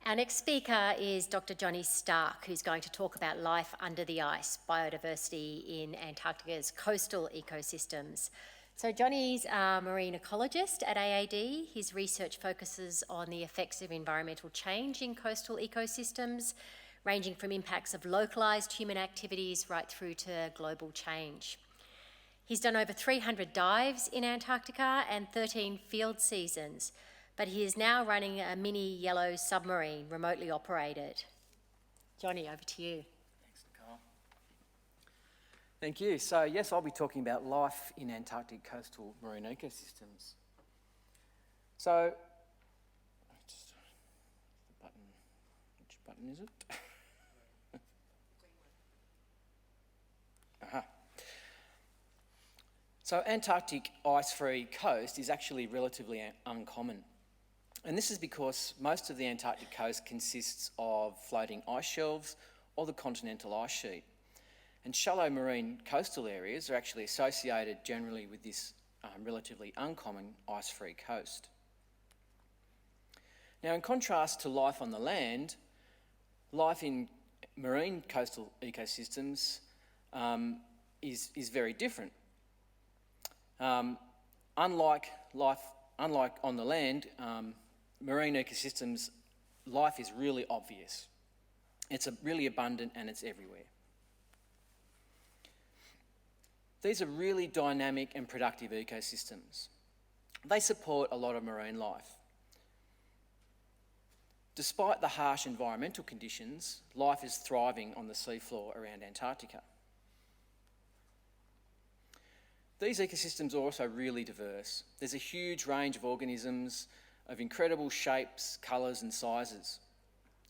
Our next speaker is Dr. Jonny Stark, who's going to talk about life under the ice, biodiversity in Antarctica's coastal ecosystems. So Jonny's a marine ecologist at AAD. His research focuses on the effects of environmental change in coastal ecosystems, ranging from impacts of localised human activities right through to global change. He's done over 300 dives in Antarctica and 13 field seasons, but he is now running a mini yellow submarine, remotely operated. Jonny, over to you. Thanks, Nicole. Thank you. So yes, I'll be talking about life in Antarctic coastal marine ecosystems. So, just the button, which button is it? Aha. So Antarctic ice-free coast is actually relatively uncommon. And this is because most of the Antarctic coast consists of floating ice shelves or the continental ice sheet. And shallow marine coastal areas are actually associated generally with this relatively uncommon ice-free coast. Now, in contrast to life on the land, life in marine coastal ecosystems is very different. Unlike on the land, marine ecosystems, life is really obvious. It's really abundant and it's everywhere. These are really dynamic and productive ecosystems. They support a lot of marine life. Despite the harsh environmental conditions, life is thriving on the seafloor around Antarctica. These ecosystems are also really diverse. There's a huge range of organisms of incredible shapes, colours and sizes.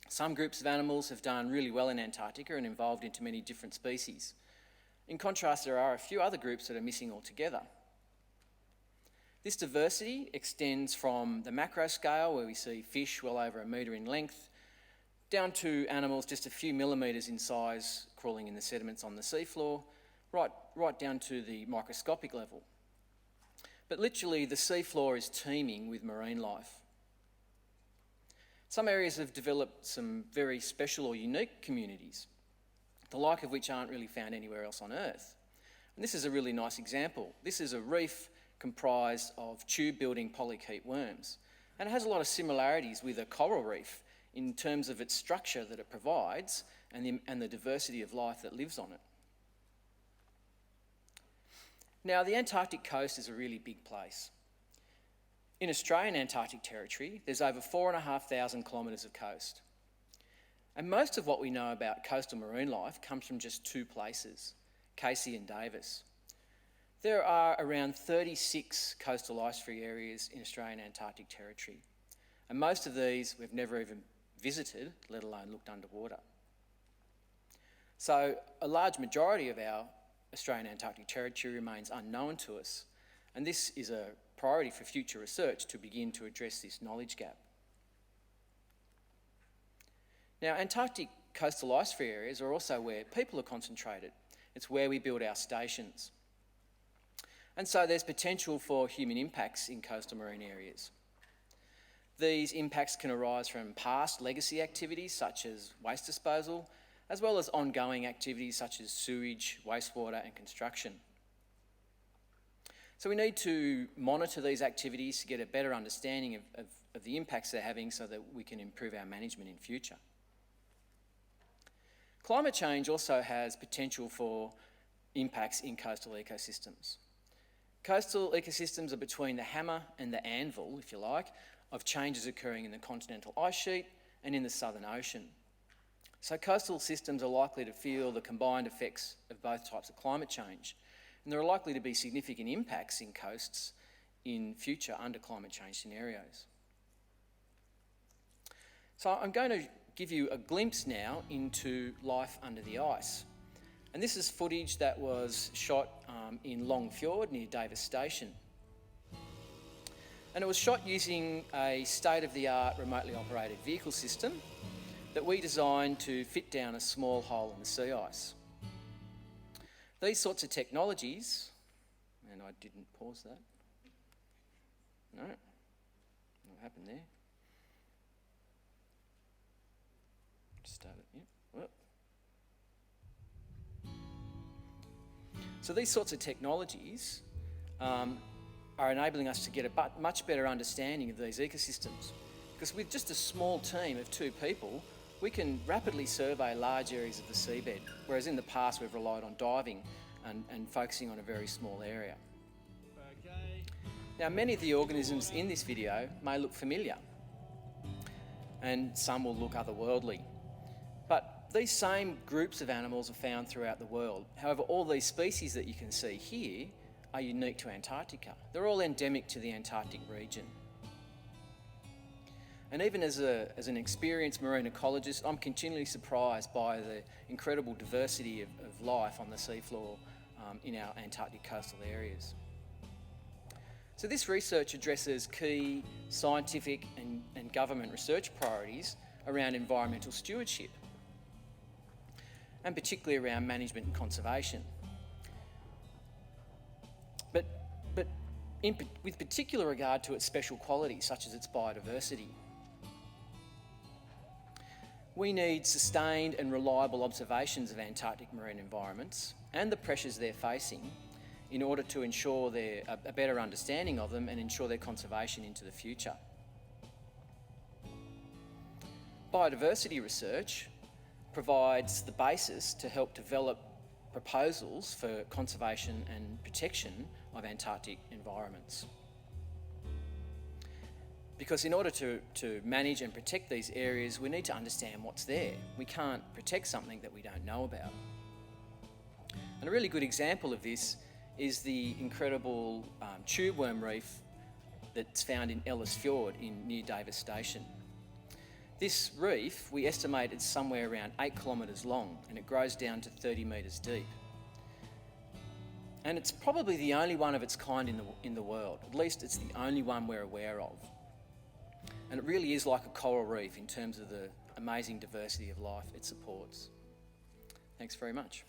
Some groups of animals have done really well in Antarctica and evolved into many different species. In contrast, there are a few other groups that are missing altogether. This diversity extends from the macro scale, where we see fish well over 1 metre in length, down to animals just a few millimetres in size crawling in the sediments on the seafloor, right down to the microscopic level. But literally, the seafloor is teeming with marine life. Some areas have developed some very special or unique communities, the like of which aren't really found anywhere else on Earth. And this is a really nice example. This is a reef comprised of tube-building polychaete worms, and it has a lot of similarities with a coral reef in terms of its structure that it provides and the diversity of life that lives on it. Now, the Antarctic coast is a really big place. In Australian Antarctic territory, there's over 4,500 kilometres of coast. And most of what we know about coastal marine life comes from just two places, Casey and Davis. There are around 36 coastal ice-free areas in Australian Antarctic territory. And most of these we've never even visited, let alone looked underwater. So a large majority of our Australian Antarctic territory remains unknown to us, and this is a priority for future research to begin to address this knowledge gap. Now, Antarctic coastal ice-free areas are also where people are concentrated. It's where we build our stations. And so there's potential for human impacts in coastal marine areas. These impacts can arise from past legacy activities such as waste disposal, as well as ongoing activities such as sewage, wastewater and construction. So we need to monitor these activities to get a better understanding of the impacts they're having so that we can improve our management in future. Climate change also has potential for impacts in coastal ecosystems. Coastal ecosystems are between the hammer and the anvil, if you like, of changes occurring in the continental ice sheet and in the Southern Ocean. So coastal systems are likely to feel the combined effects of both types of climate change, and there are likely to be significant impacts in coasts in future under climate change scenarios. So I'm going to give you a glimpse now into life under the ice. And this is footage that was shot in Long Fjord near Davis Station. And it was shot using a state-of-the-art remotely operated vehicle system that we designed to fit down a small hole in the sea ice. These sorts of technologies, and I didn't pause that. No, what happened there? start it. Yeah. Whoop. So these sorts of technologies are enabling us to get a much better understanding of these ecosystems. Because with just a small team of 2 people, we can rapidly survey large areas of the seabed, whereas in the past we've relied on diving and focusing on a very small area. Now, many of the organisms in this video may look familiar, and some will look otherworldly. But these same groups of animals are found throughout the world. However, all these species that you can see here are unique to Antarctica. They're all endemic to the Antarctic region. And even as an experienced marine ecologist, I'm continually surprised by the incredible diversity of life on the seafloor in our Antarctic coastal areas. So this research addresses key scientific and government research priorities around environmental stewardship, and particularly around management and conservation. But with particular regard to its special qualities, such as its biodiversity. We need sustained and reliable observations of Antarctic marine environments and the pressures they're facing in order to ensure a better understanding of them and ensure their conservation into the future. Biodiversity research provides the basis to help develop proposals for conservation and protection of Antarctic environments. Because in order to manage and protect these areas, we need to understand what's there. We can't protect something that we don't know about. And a really good example of this is the incredible tube worm reef that's found in Ellis Fjord near Davis Station. This reef, we estimate it's somewhere around 8 kilometres long, and it grows down to 30 metres deep. And it's probably the only one of its kind in the world. At least it's the only one we're aware of. And it really is like a coral reef in terms of the amazing diversity of life it supports. Thanks very much.